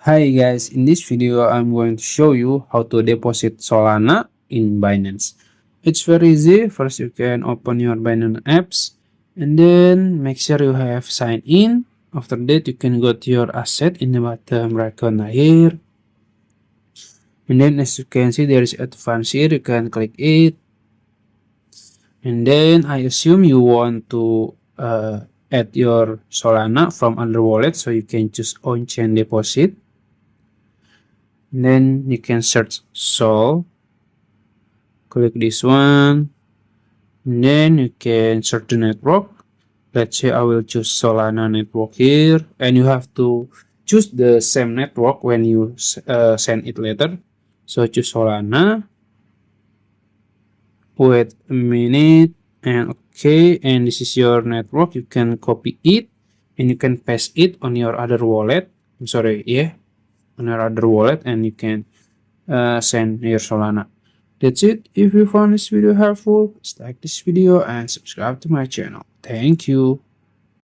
Hi guys, in this video I'm going to show you how to deposit Solana in Binance. It's very easy. First you can open your Binance apps and then make sure you have signed in. After that you can go to your asset in the bottom right corner here. And then as you can see there is advanced here, you can click it. And then I assume you want to add your Solana from other wallet, so you can choose on-chain deposit. And then you can search SOL, click this one, and then you can search the network. Let's say I will choose Solana network here, and you have to choose the same network when you send it later. So choose Solana, wait a minute, and okay, and this is your network. You can copy it and you can paste it on your other wallet. I'm sorry, yeah, on your other wallet, and you can send your Solana. That's it. If you found this video helpful, please like this video and subscribe to my channel. Thank you.